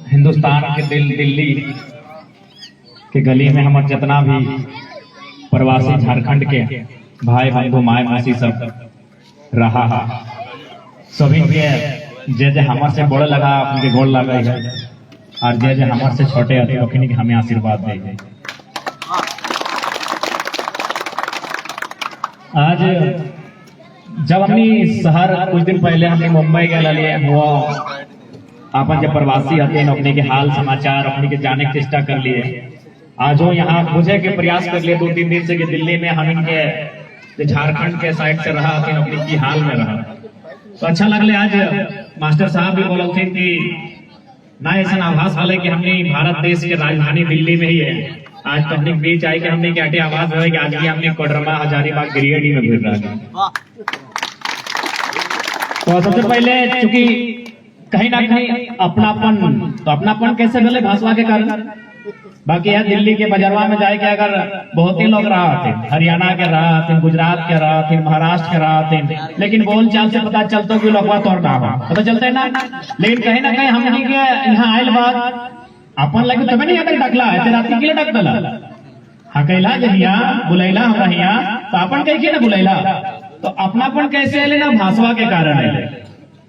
हिंदुस्तान के दिल्ली के गली में हमारे जितना भी प्रवासी झारखंड के भाई बंधु माए मौसी सब रहा है, सभी के जे हमारे से बड़े लगा उनके गोड़ लगे है और जे हमारे से छोटे आते ओखनी के हमें आशीर्वाद दे है। आज जब हमने शहर कुछ दिन पहले हमने मुंबई गए लिए हुआ अपन जब प्रवासी आते हैं अपने के हाल समाचार अपने के जाने की चेष्टा कर लिए। आज वो यहाँ बुझे के प्रयास कर लिए 2-3 दिन से कि दिल्ली में हम इनके झारखंड के साइड से रहा अपने की हाल में रहा तो अच्छा लगले। आज मास्टर साहब भी बोले थे कि ना ऐसा आभास वाले कि हमने भारत देश के राजधानी दिल्ली में ही है। आज तो हमने बीच आई कि हमने क्या आवाज है कि आज भी हमने कोडरमा हजारीबाग गिरियडी में घूम रहा है। तो सबसे पहले चूंकि कहीं ना कहीं अपनापन तो अपनापन कैसे मिले भाषा के कारण। बाकी यहाँ दिल्ली के बाजारवा में जाए के अगर बहुत ही लोग रहा थे, हरियाणा के रहा थे, गुजरात के रहा थे, महाराष्ट्र के रहा थे, लेकिन बोल चाल से पता चलता कि लोग तोड़ ना हो पता चलते ना। लेकिन कहीं ना कहीं हमने के यहाँ आयल बात अपन लगे तब नहीं अगर डकला है रात के लिए डक दला हकैला जहिया बुलैला हमरा यहाँ तो अपन कहीं ना बुलैला तो अपनापन कैसे अले ना भाषा के कारण है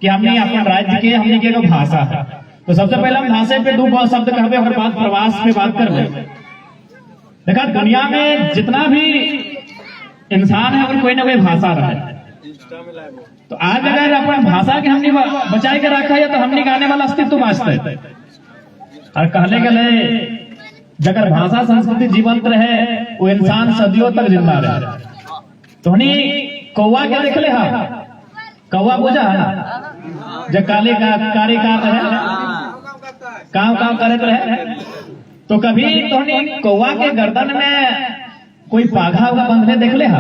कि हमने अपन राज्य के हमने के भाषा है। तो सबसे पहले हम भाषा पे 2 शब्द कहबे और बात प्रवास पे बात करबे। देखा दुनिया में जितना भी इंसान है और कोई ना कोई भाषा रहा है। तो आज अगर अपन भाषा के हमने बचाए के रखा है तो हमने गाने वाला अस्तित्व वास्ते और कहले गए जगह भाषा संस्कृति जीवंत रहे वो इंसान सदियों तक जिंदा रहे। तो कौवा क्या देख ले हा कौवा बुझा जब काले का कार्यकार रहे काम करते रहे तो कभी तो कौवा के गर्दन में कोई पाघा उगा बंधने देख ले हा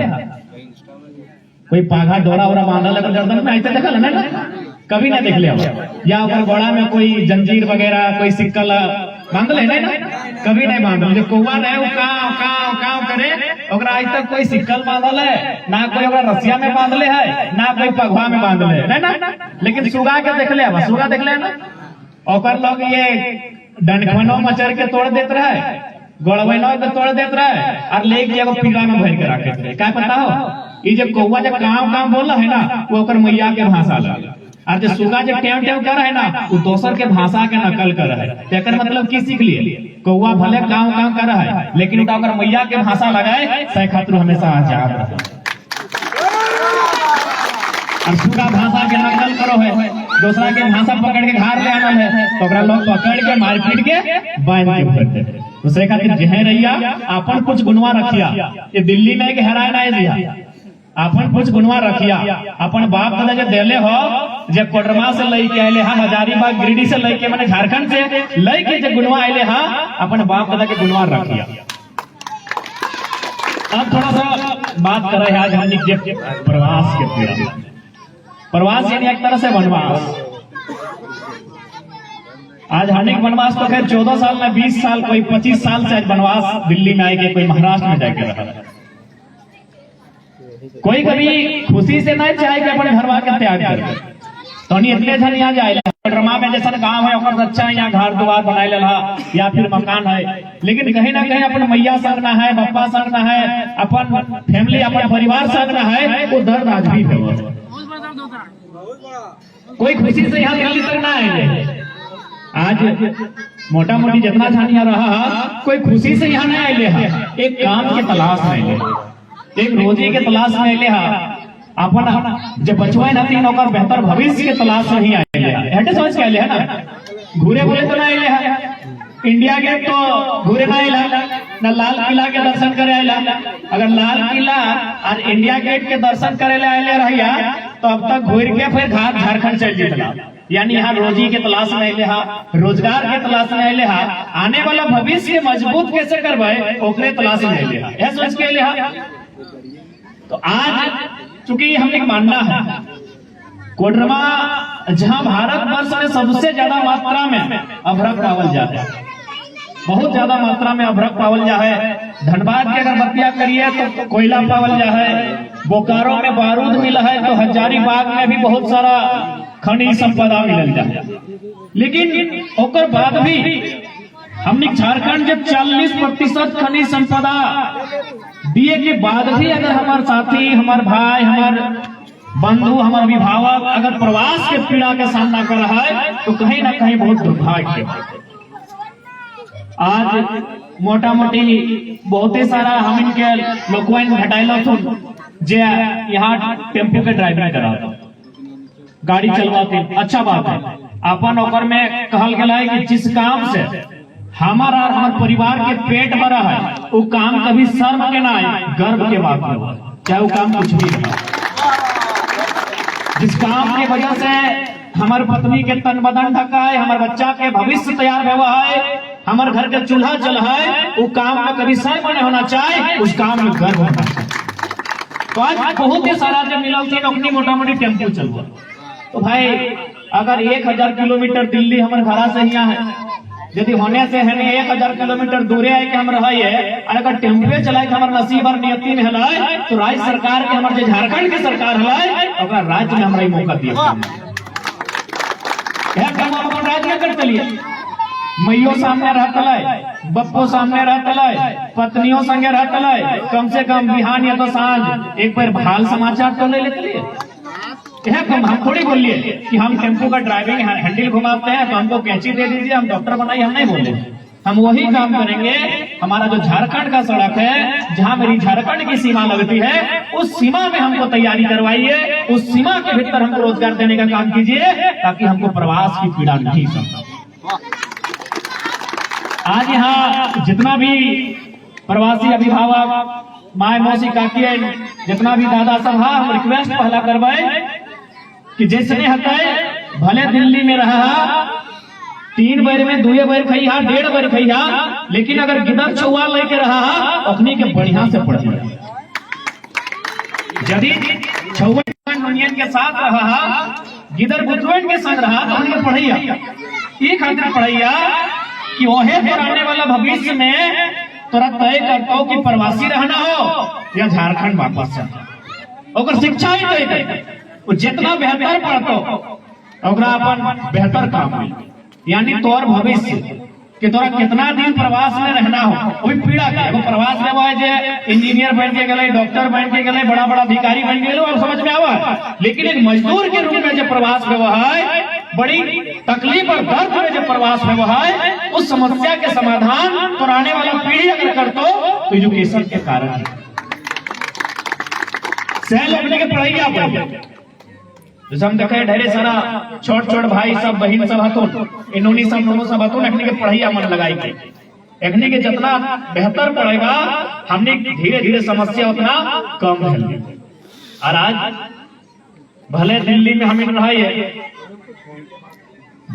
कोई पाघा डोरा उरा बांधल गर्दन में ऐसे देखल है ना कभी ना देख ले या ऊपर गोड़ा में कोई जंजीर वगैरह कोई सिक्कल बांधल है ना कभी नहीं बांधल। जो कौवा रहे वो काव करे ओकरा आज तक कोई सिक्कल बांधल है ना कोई ओकरा रस्सिया में बांधले है ना कोई पगवा में बांधले है ना। लेकिन सुगा के देख ले सुगा देख ले ना ओकर लोग ये डंडखनो मचर के तोड़ देते रहे गोड़बैनो के तोड़ देते रहे और लेके एगो पीड़ा में भर के रखे थे। क्या पता हो ये जब कौवा जब काम बोल है ना वो ओकर मैया के भाषा लगे और जो सुगा जब टेव कर है ना वो दोसर के भाषा के नकल कर है। तेकर मतलब की सीख लिए कौवा भले काम कर है लेकिन उनका मैया के भाषा लगाए तय खातिर हमेशा आजाद रहे। और सुगा भाषा के नकल करो है दूसरा के भाषा पकड़ के घर ले आना है तो लोग पकड़ के मारपीट के बांध के भरते दूसरे खातिर जहे रहिया अपन कुछ गुणवा रखिया। ये दिल्ली में एक हेराय ना दिया अपन कुछ गुणवा रखिया। अपन बाप दादा जो देले हो जब कोडरमा से लेके आए हा हजारीबाग गिरिडीह से लेके मैंने झारखंड से लेके जब गुणवा आए हा अपन बाप दादा के गुणवा रखिया। अब थोड़ा सा बात कर रहे आज हम प्रवास के प्रवास यानी एक तरह से वनवास। आज हमने वनवास तो खैर 14 साल में 20 साल कोई 25 साल से आज वनवास दिल्ली में आए कोई महाराष्ट्र में जाके रहा। कोई कभी खुशी से नहीं चाहे कि अपने घरवा के त्याग कर तो इतने जन यहाँ जाए कोडरमा में जैसा गांव है और अच्छा यहाँ घर द्वार बनाए लेला या फिर मकान है लेकिन कहीं ना कहीं अपन मैया संगना है पप्पा संगना है अपन फैमिली अपन परिवार संगना है वो दर्द आज भी है। कोई खुशी से यहाँ दिल्ली तक ना आए आज मोटा मोटी जितना जन यहाँ रहा कोई खुशी से यहाँ नहीं आए एक काम की तलाश में एक रोजी के तलाश में अले अपन जब बचवा नती नौकर बेहतर भविष्य के तलाश में ही आए समझ के अले है ना घूरे बोले तो ना अले इंडिया गेट तो घूरे ना आला ना लाल किला के दर्शन करे आला। अगर लाल किला और इंडिया गेट के दर्शन करे आए रहिया तो अब तक घूर के फिर झारखंड चल जीतला। यानी यहाँ रोजी के तलाश में अले रोजगार के तलाश में अले आने वाला भविष्य मजबूत कैसे करवाए ओकरे तलाश में अले सोच के अले। तो आज चूंकि हमें मानना है कोडरमा जहां भारत वर्ष में सबसे ज्यादा मात्रा में अभ्रक पावल जाता है बहुत ज्यादा मात्रा में अभ्रक पावल जा है। धनबाद की अगर बतिया करिए तो कोयला पावल जा है बोकारो में बारूद मिला है तो हजारीबाग में भी बहुत सारा खनिज संपदा मिल जाए। लेकिन ओकर बाद भी हमने झारखंड जब 40% खनिज संपदा दिए के बाद भी अगर हमारे साथी, हमारे भाई, हमारे बंधु, हमारे अभिभावक अगर प्रवास के पीड़ा का सामना कर रहा है तो कहीं ना कहीं बहुत दुर्भाग्य। आज मोटा मोटी बहुते सारा हम इनके लोकवाइन घटाइल जे यहाँ टेम्पो के ड्राइविंग करा गाड़ी चलवाते, अच्छा बात है। अपन ओकर में कहल गया है कि जिस काम से हमारा और हमारे परिवार के पेट भरा है वो काम कभी शर्म के ना आए, गर्व के बात हो, चाहे वो काम कुछ भी हो। जिस काम की वजह से हमारे पत्नी के तन बदन ढका है, हमारे बच्चा के भविष्य तैयार हुआ है, हमारे घर के चूल्हा जल है, वो काम में कभी शर्म नहीं होना चाहिए, उस काम में गर्व होना चाहिए। तो आज बहुत ही सारा जब मिला नौकरी मोटा मोटी टेम्पो चल हुआ। तो भाई अगर 1000 किलोमीटर दिल्ली हमारे घर से यहाँ है, यदि होने से है 1000 किलोमीटर दूरे आए कि हम रहिए, और अगर टेम्पो चलाए हमारे नसीब और नियति में है तो राज्य सरकार के हमारे झारखंड की सरकार है अगर राज्य में हमारा मौका दिया राज्य में करते लिए मैयो सामने रहता है, बप्पो सामने रहता है, पत्नियों संगे रहता है, कम से कम बिहान या तो सांझ एक बार हाल समाचार तो ले लेते हम थोड़ी बोलिए कि हम टेम्पो का ड्राइविंग हैंडल घुमाते हैं तो हमको कैंची दे दीजिए, हम डॉक्टर बनाइए, हम नहीं बोले। हम वही काम करेंगे। हमारा जो झारखंड का सड़क है, जहाँ मेरी झारखंड की सीमा लगती है, उस सीमा में हमको तैयारी करवाइए, उस सीमा के भीतर हमको रोजगार देने का काम कीजिए ताकि हमको प्रवास की पीड़ा नहीं हो। आज यहाँ जितना भी प्रवासी अभिभावक, माए मौसी काकी, जितना भी दादा सब है, हम रिक्वेस्ट पहला करवाए कि जैसे हटाए भले दिल्ली में रहा 3 बार में 2 बार खैया 1.5 बार खैया, लेकिन अगर गिदर चौवा लेके रहा अपनी के बढ़िया से पढ़ यदि छौवन यूनियन के साथ रहा, गिदर बुतवन के संग रहा तो हमने पढ़ैया ये खातिर पढ़ैया कि ओहे पर आने वाला भविष्य में तोरा तय करता हो कि प्रवासी रहना हो या झारखंड वापस जाना। शिक्षा ही तय करता वो जितना बेहतर पढ़ता अपन बेहतर काम में, यानी तोर भविष्य कि तोरा कितना दिन प्रवास में रहना हो वही पीड़ा के। वो प्रवास में वो जे इंजीनियर बन के गए, डॉक्टर बन के गए, बड़ा बड़ा अधिकारी बन गए, और समझ में आवा, लेकिन एक मजदूर के रूप में जो प्रवास में वो है, बड़ी तकलीफ और दर्द में जो प्रवास में वो है, उस समस्या के समाधान तो आने वाला पीढ़ी अगर करतो तो एजुकेशन के कारण सह लोगने के पढ़ाई बढ़। जैसे हम देखे ढेरे सारा छोट छोट भाई सब बहन सब हतुन, इन्होंने सब दोनों सब हतुन अखनी के पढ़ाई मन लगाई गई। अखनी के जितना बेहतर पढ़ेगा हमने धीरे धीरे समस्या उतना कम है। और आज भले दिल्ली में हम रहिए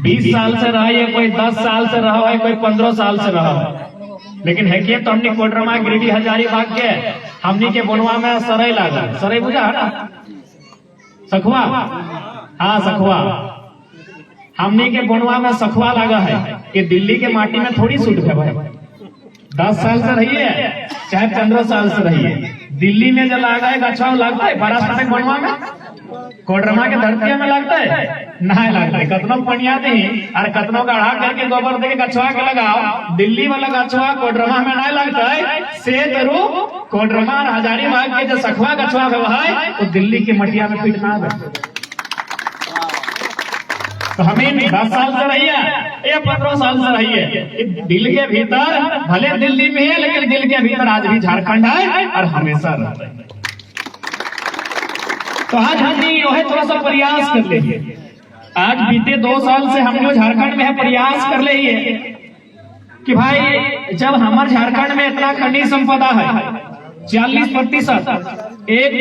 20 साल से रहा है, कोई 10 साल से रहा है, कोई 15 साल से रहा है, लेकिन है कि तो हमने कोडरमा गिरिडीह हजारीबाग के हमने के बनवा में सराय लागा। सराय बुझा है ना, सखुआ, हाँ सखुआ, हमने के बनवा में सखुआ लगा है। ये दिल्ली के माटी में थोड़ी सूट है भाई। 10 साल से रही है चाहे 15 साल से रही है, दिल्ली में जो लगा है गच्छा लगता है, बड़ा बनवा में कोडरमा के धरती में लगता है नहाय लगता है। कतनों पनिया दी और कतनों गढ़ा करके गोबर दे के गछवा के लगाओ, दिल्ली वाला गछवा कोडरमा में नहीं लगता है। से तरु कोडरमा और हजारीबाग के जो सखवा गछवा है वो दिल्ली की मटिया में पीटना है। तो हमें 10 साल से रही है या 15 साल से रही है, दिल के भीतर भले दिल्ली में है लेकिन दिल के भीतर आज भी झारखंड है और हमेशा रहता है। तो आज हमने वह थोड़ा सा प्रयास कर लिए। आज बीते 2 साल से हम लोग झारखंड में प्रयास कर ले कि भाई जब हमारे झारखंड में इतना खनिज संपदा है 40% एक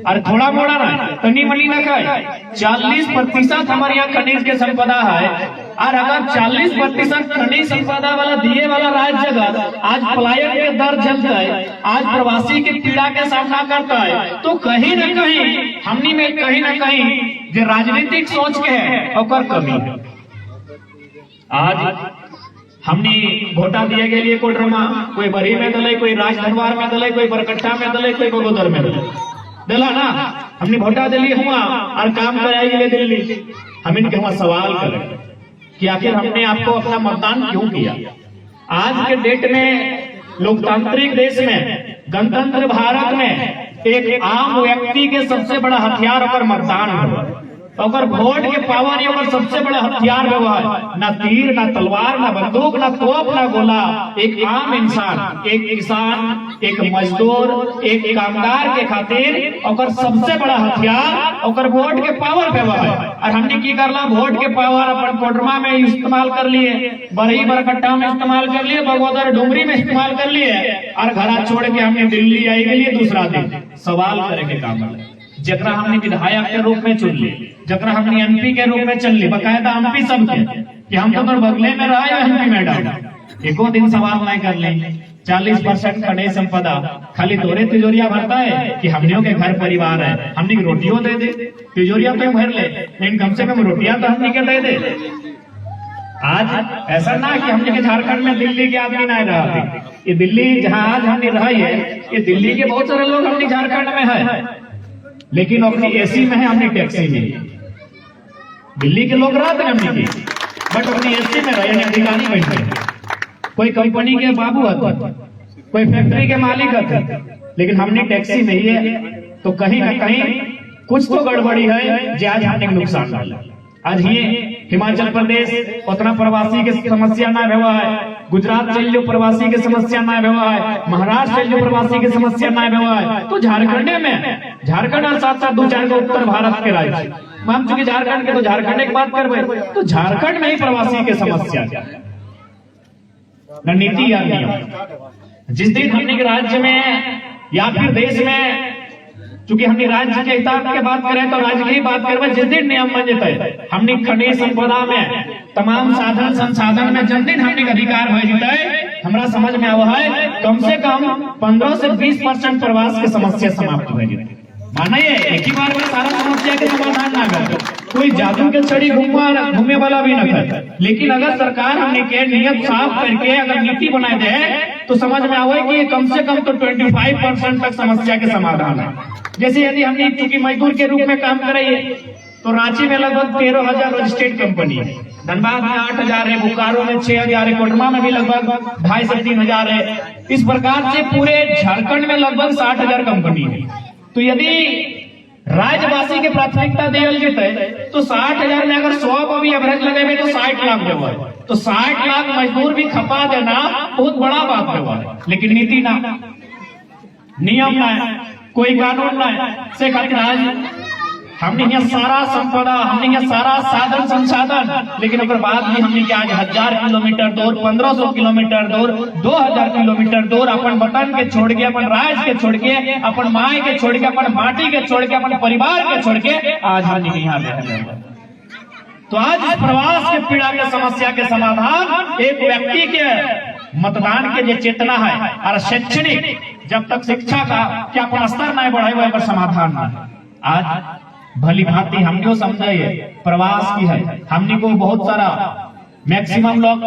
और थोड़ा मोड़ा ना तनी मनी ना खाए 40% हमारे यहाँ खनिज के संपदा है। और अगर 40% खनिज संपदा वाला दिए वाला राज्य जगह आज पलायन के दर झेलता है, आज प्रवासी की पीड़ा के सामना करता है, तो कहीं न कहीं हमनी में कहीं न कहीं जो राजनीतिक सोच के है और कमी है। आज हमने वोटा दिए के लिए कोडरमा कोई बरी में दले, कोई राजधनवार में दले, कोई बरकट्टा में दले, कोई बगोदर में दले दिला ना। हमने वोटा दिली हुआ और काम कराए दिल्ली। हम इनके वहां सवाल करें कि आखिर हमने आपको अपना मतदान क्यों किया। आज के डेट में लोकतांत्रिक देश में, गणतंत्र भारत में एक आम व्यक्ति के सबसे बड़ा हथियार अगर मतदान हो, अगर वोट के पावर अगर सबसे बड़ा हथियार व्यवहार, ना तीर, ना तलवार, ना बंदूक, ना तोप, ना गोला, एक आम इंसान, एक किसान, एक मजदूर, एक कामगार के खातिर अगर सबसे बड़ा हथियार अगर वोट के पावर व्यवहार। और हमने की करला वोट के पावर अपन कोडरमा में इस्तेमाल कर लिए, बरही बरकट्टा में इस्तेमाल कर लिए, बगोदर डुमरी में इस्तेमाल कर लिए, और घरा छोड़ के हमने दिल्ली आई के लिए दूसरा दिन सवाल करे के काम है। जकरा हमने विधायक के रूप में चुन ली, जकरा हमने एमपी के रूप में चुन ली, बकायदा एमपी सबके कि हम तो बगले में रहा है एमपी मैडम, एको दिन सवाल नहीं कर ले। 40% खड़े संपदा खाली तोरे तिजोरिया भरता है कि हमनियों के घर परिवार है, हमने रोटियों दे दे, तिजोरिया तो भर ले, लेकिन कम से कम रोटियां तो हमने के दे दे। आज ऐसा ना कि हमने के झारखंड में दिल्ली के आदमी नहीं रहा, ये दिल्ली जहाँ आज हमने रहा है, ये दिल्ली के बहुत सारे लोग हमने झारखंड में है, लेकिन अपनी एसी में है, हमने टैक्सी में। दिल्ली के लोग रात में की, बट अपनी एसी में रहे, अधिकारी बैठे, कोई कंपनी के बाबू आते, कोई फैक्ट्री के मालिक आते, लेकिन हमने टैक्सी में ही है। तो कहीं ना कहीं कुछ तो गड़बड़ी है जो आज हमने नुकसान डाला। आज ये हिमाचल प्रदेश उतना प्रवासी की समस्या ना हुआ है, गुजरात चल जो प्रवासी की समस्या ना हुआ है, महाराष्ट्र चल जो प्रवासी की समस्या ना हुआ है, तो झारखंड में, झारखंड और साथ साथ 2-4 को उत्तर भारत के राज्य, हम चूंकि झारखंड के तो झारखंड की बात करबे, तो झारखंड में ही प्रवासी की समस्या रणनीति या नियम। जिस दिन हमने के राज्य में या फिर देश में, चूंकि हमने राज्य के हिसाब के बात करें तो राज्य की बात करें, जिस दिन नियम बन जाते हमने खनिज संपदा में, तमाम साधन संसाधन में जिस दिन हमने अधिकार हो जाता हमरा समझ में आवा है कम से कम 15 से 20% प्रवास की समस्या समाप्त हो जाती। माना ये एक ही बार में सारा समस्या के समाधान ना कर, कोई जादू के छड़ी घूमने वाला भी न कर, लेकिन अगर सरकार हमने के नियम साफ करके अगर नीति बनाए दे तो समझ में आवे कि कम से कम तो 25% तक समस्या के समाधान है। जैसे यदि हमने चूंकि मजदूर के रूप में काम कराइए तो रांची में लगभग 13,000 रजिस्टर्ड कंपनी है, धनबाद में 8,000 है, बोकारो में 6,000 है, कोडरमा में भी लगभग 2,500 से 3,000 है। इस प्रकार से पूरे झारखंड में लगभग 60,000 कंपनी है। तो यदि राज्यवासी के प्राथमिकता दियल जेते तो 60,000 में अगर 100 को भी एवरेज लगे तो 60 लाख देवा, तो 60 लाख मजदूर भी खपा देना बहुत बड़ा बात है। लेकिन नीति ना, नियम ना, कोई कानून ना, से खातिर आज हमने यहाँ सारा संपदा, हमने यहाँ सारा साधन संसाधन, लेकिन अगर बात भी हमने कि आज 1000 किलोमीटर दूर, 1500 किलोमीटर दूर, 2000 किलोमीटर दूर अपन वतन के छोड़ के, अपन राज्य के छोड़ के, अपन माए के छोड़ के, अपन माटी के छोड़ के, अपन परिवार के छोड़ के आज हमने यहाँ रहने। तो आज इस प्रवास के पीड़ा के समस्या के समाधान एक व्यक्ति के मतदान के जो चेतना है और शैक्षणिक जब तक शिक्षा का क्या अपन स्तर नहीं बढ़े हुए पर समाधान ना। आज भली भांति हमने समझे प्रवास की है, हमने को बहुत सारा मैक्सिमम लोग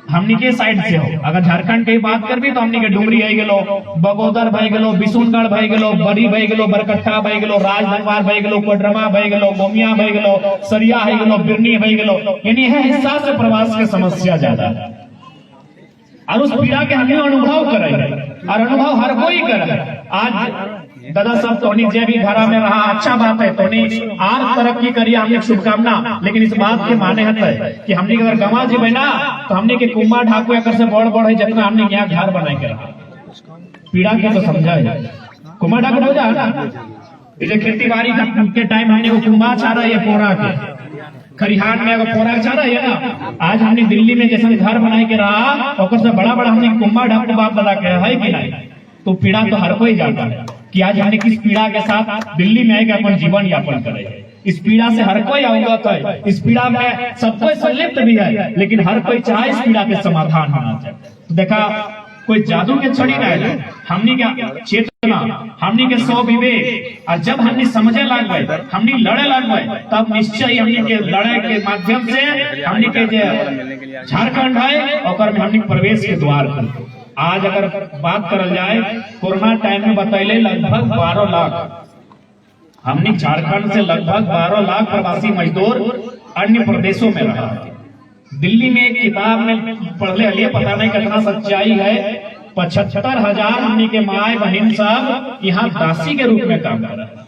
हमने के साइड से हो, अगर झारखंड की बात करबी तो हमने के डुमरी है गेलो, बगोदर भई गेलो, बिशुनगढ़ भई गेलो, बड़ी भई गेलो, बरकट्टा भई गेलो, राजदरबार भई गेलो, कोडरमा भई गेलो, गोमिया भई गेलो, सरिया है गेलो, बिरनी भई गेलो, यानी है हिस्सा से प्रवास की समस्या ज्यादा है। और उस पीड़ा के हमने अनुभव करे और अनुभव हर कोई करे। आज दादा साहब तोनी जे भी घरा में रहा अच्छा बात है, तोनी आर तरक्की करिए, हमने शुभकामना, लेकिन इस बात के माने है कि हमने अगर गंवा जी बना तो हमने के कुम्मा ढाकू अगर से बड़ बड़ है जितना हमने यहाँ घर बनाए के रहा पीड़ा के तो समझा है। कुम्मा ढाकू हो जा ना, खेती बाड़ी के टाइम हमने वो कुम्मा छा रहा है पोरा के खरिहान में अगर पोरा छा रहा है ना, आज हमने दिल्ली में जैसे घर बनाए के रहा और से बड़ा बड़ा हमने कुम्मा ढाकू बाप बना के है कि नहीं। तो पीड़ा तो हर कोई जानता है कि आज हमने किस पीड़ा के साथ दिल्ली में आके अपन जीवन यापन करे। इस पीड़ा से हर कोई अवगत है, इस पीड़ा में सब कोई संलिप्त भी है, लेकिन हर कोई चाहे इस पीड़ा के समाधान होना चाहिए। तो देखा कोई जादू के छड़ी ना है, हमने क्या चेतना, हमने के 100 विवेक, और जब हमने समझे लग गए, हमने लड़े लग गए, तब निश्चय हमने के लड़े के माध्यम से हमने के झारखंड है और में हमने प्रवेश के द्वार खुले। आज अगर बात करल जाए कोरोना टाइम में बतैले लगभग 12 लाख हमने झारखंड से लगभग 12 लाख प्रवासी मजदूर अन्य प्रदेशों में रहा। दिल्ली में एक किताब में पढ़ने लिए, पता नहीं कितना सच्चाई है, 75,000 हमनी के माए बहन सब यहाँ दासी के रूप में काम कर रहा है।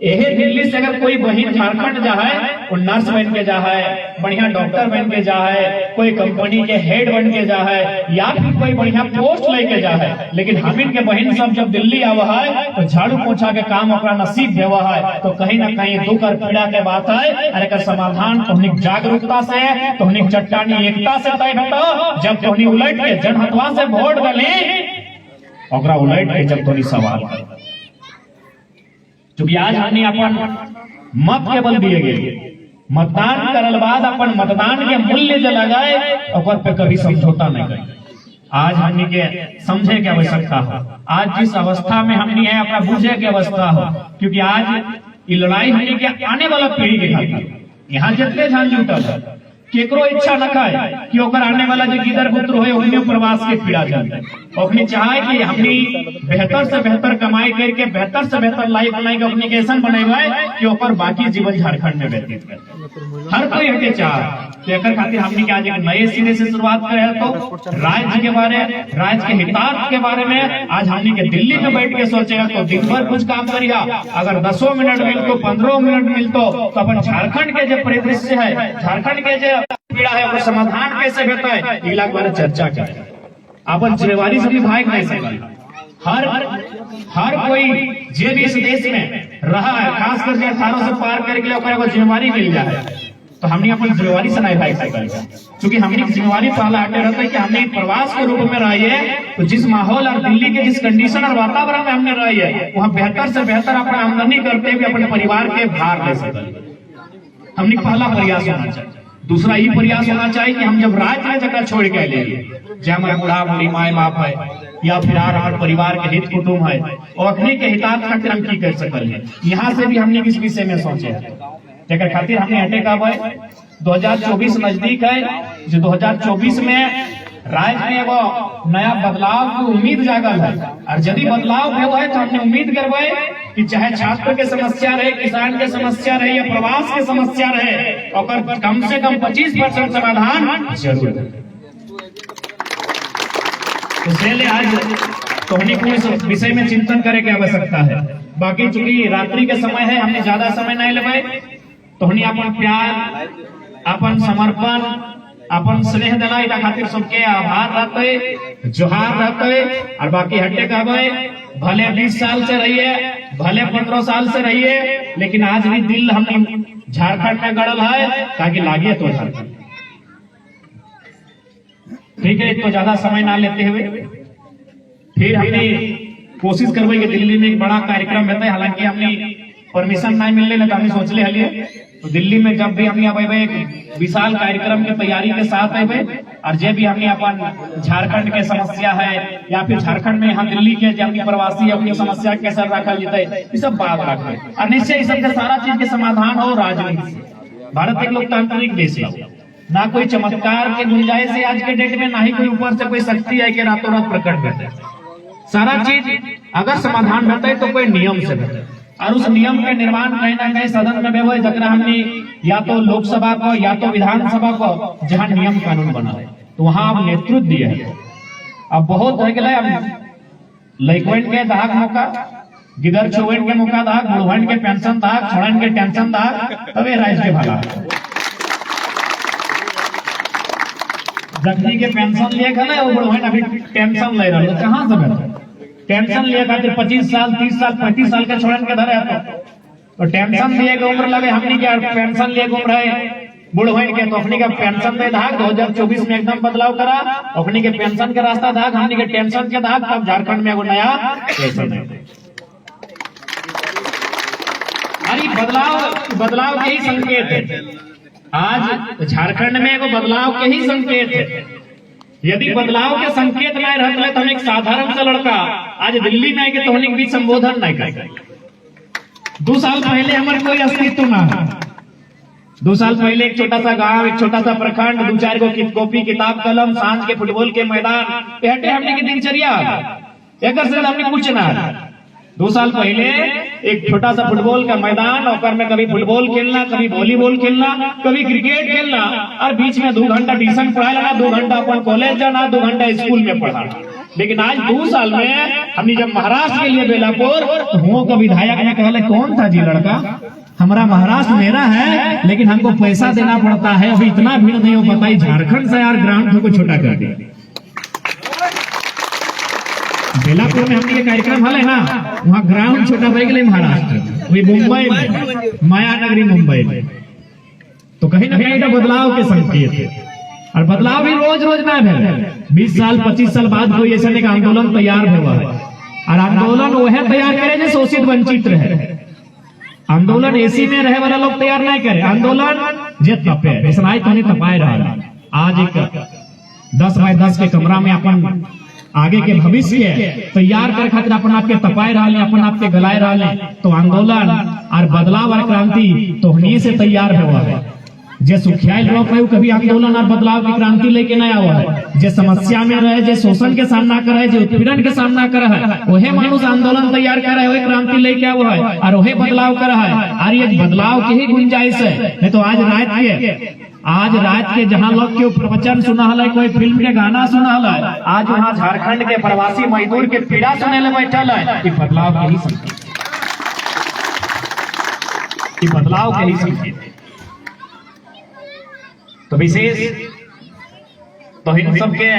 यही दिल्ली से अगर कोई बहन झारखंड जा है, वो नर्स बन के जा है, बढ़िया डॉक्टर बन के जा है, कोई कंपनी के हेड बन के जा है, या फिर कोई बढ़िया पोस्ट लेके जा है, लेकिन हम इनके बहन सब जब दिल्ली आवा है तो झाड़ू पोछा के काम अपना नसीब देवा है, तो कहीं ना कहीं दुख और पीड़ा के बात है। अरे का समाधान तोहनिक जागरूकता से, तोहनिक चट्टानी एकता से तय होता। जब तोहनी उलट के जनहतवा से वोट गली, ओकरा उलट के जब तोहनी सवाल कर, क्योंकि आज हमने अपन मत के बल दिए गए, मतदान करल बाद अपन मतदान के मूल्य जो लगाए और पे कभी समझौता नहीं करे। आज हमने के समझे की आवश्यकता हो, आज जिस अवस्था में हमने है अपना बुझे की अवस्था हो, क्योंकि आज ये लड़ाई हमने के आने वाला पीढ़ी के खातिर यहाँ जितने ध्यान जुटल है, केकरो इच्छा न खाए कि ओकर आने वाला जो गिदर पुत्र हो उन्हें प्रवास के पीड़ा जाए, अपनी चाहे कि हमनी बेहतर से बेहतर कमाई करके बेहतर से बेहतर लाइफ बनाई कम्युनिकेशन बनेगा कि ओकर बाकी जीवन झारखंड में व्यतीत करे। हर कोई हटे चाह एकर खातिर हमनी के आज एक नए सिरे से शुरुआत करे, तो राज्य के बारे, राज्य के हितार्थ के बारे में आज हमनी के दिल्ली में बैठ के सोचेगा तो दिन भर कुछ काम करिया, अगर 10 मिनट मिलतो 15 मिनट मिलतो तो अपन झारखंड के जो परिदृश्य है, झारखंड के जो पीड़ा है वो समाधान कैसे होता है, इला के बारे चर्चा करें। अपन जिम्मेवारी से भी भाग नहीं सकते। हर कोई जे भी इस देश में रहा है, खासकर जो 18 से पार करके ओकरा जिम्मेवारी मिल जाए, तो हमने अपन जिम्मेवारी से नहीं भाग सकते, क्योंकि हमने जिम्मेवारी पहला हटे रहता है कि हमने प्रवास के रूप में रही है, तो जिस माहौल और दिल्ली के जिस कंडीशन और वातावरण में हमने रही है वहाँ बेहतर से बेहतर अपना आमदनी करते हुए अपने परिवार के भार ले सके। हमने पहला प्रयास होना चाहिए। दूसरा ये प्रयास होना चाहिए कि हम जब राज्य में जगह छोड़ के ले, जब हमारा बूढ़ा बूढ़ी माए बाप है या फिर हमारे परिवार के हित कुटुम्ब है और अपने के हितार्थ खातिर हम की कर सकल है, यहाँ से भी हमने इस विषय में सोचे जगह खातिर हमने हटे का है। 2024 नजदीक है, जो 2024 में राज्य में एगो नया बदलाव की उम्मीद जागल है, और यदि बदलाव हो है तो हमने उम्मीद करवाए कि चाहे छात्र के समस्या रहे, किसान के समस्या रहे या प्रवास के समस्या रहे, और कम से कम 25% समाधान जरूर है। इसलिए आज तोहनी को इस विषय में चिंतन करे की आवश्यकता है। बाकी चूंकि रात्रि के समय है, हमने ज्यादा समय नहीं लेवे, तोहनी अपन प्यार, अपन समर्पण, अपन स्नेह दिला इला खातिर सबके आभार रहते, जोहार रहते। और बाकी हटे कहबे भले 20 साल से रहिए, भले 15 साल से रहिए, लेकिन आज भी दिल हम झारखंड में गड़ल है, ताकि लागे तो झारखंड। ठीक है, तो ज्यादा समय ना लेते हुए फिर हमने कोशिश करवे कि दिल्ली में एक बड़ा कार्यक्रम रहता है। हालांकि हमने परमिशन नहीं मिलने लगा, हमने सोच ले हलिए तो दिल्ली में जब भी हमने अब एक विशाल कार्यक्रम की तैयारी के साथ आए, और जे भी हमने अपन झारखंड के समस्या है या फिर झारखंड में हम दिल्ली के जो अपनी प्रवासी अपनी समस्या कैसे रखा जाता है, ये सब बात रखे, और निश्चय इस सबके सारा चीज के समाधान हो राजनीति से। भारत एक लोकतांत्रिक देश है, ना कोई चमत्कार के गुंजाइश है आज के डेट में, ना ही कोई ऊपर से कोई शक्ति है कि रातों रात प्रकट करते। सारा चीज अगर समाधान होता है तो कोई नियम से होता है, और उस नियम के निर्माण कहीं ना कहीं सदन में व्यवहार जकरा हमने या तो लोकसभा को या तो विधानसभा को जहां नियम कानून बना है, तो वहां अब नेतृत्व दिए है। अब बहुत हो गया, अब लइकवन के दाग मौका, गिदर चौवन के मौका दाग, बुढ़वन के पेंशन दाग, छोड़न के टेंशन दाग, तबे राज्य के भला। जखनी के पेंशन लिए खा वो बुढ़वन अभी टेंशन ले रहा, कहाँ से बैठे टेंशन लिए खातिर 25 साल 30 साल 35 साल के छोड़न के धरे तो टेंशन लिए के उम्र लगे, हमने क्या पेंशन लिए उम्र है बुढ़वन के, तो अपनी का पेंशन में धाक 2024 में एकदम बदलाव करा, अपनी के पेंशन के रास्ता धाक, हमने के टेंशन के धाक, तब झारखंड में एगो नया पेंशन है। अरे बदलाव के ही संकेत है, आज झारखंड में एगो बदलाव के ही संकेत है। यदि बदलाव के संकेत नहीं रहते तो हम एक साधारण सा लड़का आज दिल्ली में आके तोहनी भी संबोधन नहीं कर। 2 साल पहले हमारे कोई अस्तित्व ना है, 2 साल पहले एक छोटा सा गांव, एक छोटा सा प्रखंड, 2-4 गो कॉपी किताब कलम, सांझ के फुटबॉल के मैदान, हमने की दिनचर्या एक हमने कुछ ना। 2 साल पहले एक छोटा सा फुटबॉल का मैदान और में कभी फुटबॉल खेलना, कभी वॉलीबॉल खेलना, कभी क्रिकेट खेलना, और बीच में 2 घंटा ट्यूशन पढ़ाए लेना, 2 घंटा अपन कॉलेज जाना, 2 घंटा स्कूल में पढ़ाना। लेकिन आज 2 साल में हमने जब महाराष्ट्र के लिए बेलापुर, तो हुओं का विधायक ने कहले कौन था जी लड़का, हमारा महाराष्ट्र मेरा है लेकिन हमको पैसा देना पड़ता है, अभी इतना भीड़ नहीं हो पाता, झारखंड से यार ग्राउंड को छोटा कर दिया। बेलापुर में हमने ये कार्यक्रम हले ना, वहाँ ग्राउंड छोटा हो गए महाराष्ट्र, वही मुंबई में, माया नगरी मुंबई में। तो कहीं ना कहीं बदलाव के संकेत है, और बदलाव भी रोज रोज ना है। 20 साल 25 साल बाद कोई ऐसा एक आंदोलन तैयार हुआ है, और आंदोलन वह तैयार करे जो शोषित वंचित रहे। आंदोलन एसी में रहे वाला लोग तैयार नहीं करे, आंदोलन जे तपे ऐसा आज तो तपाए रहा। आज एक 10 बाय 10 के कमरा में अपन आगे के भविष्य तैयार कर खातिर अपन आपके तपाए रहा, अपन आपके गलाए रहा, तो आंदोलन और बदलाव और क्रांति तो हनी से तैयार हुआ है। जे सुखियाल लोग है कभी आंदोलन और बदलाव की क्रांति लेके नहीं आवा है। जे समस्या में रहे, जे शोषण के सामना करे, जे उत्पीड़न के सामना करे है, वही मानुष आंदोलन तैयार करे, वही क्रांति लेके आवा है और वही बदलाव करे है। और ये बदलाव की ही गुंजाइश है। नहीं तो आज रात के जहाँ लोग के प्रवचन सुना है, कोई फिल्म के गाना सुना है, आज वहाँ झारखंड के प्रवासी मजदूर के पीड़ा सुने ले बैठल है। बदलाव के ही बदलाव के ही संकेत। तो विशेष तो इन सबके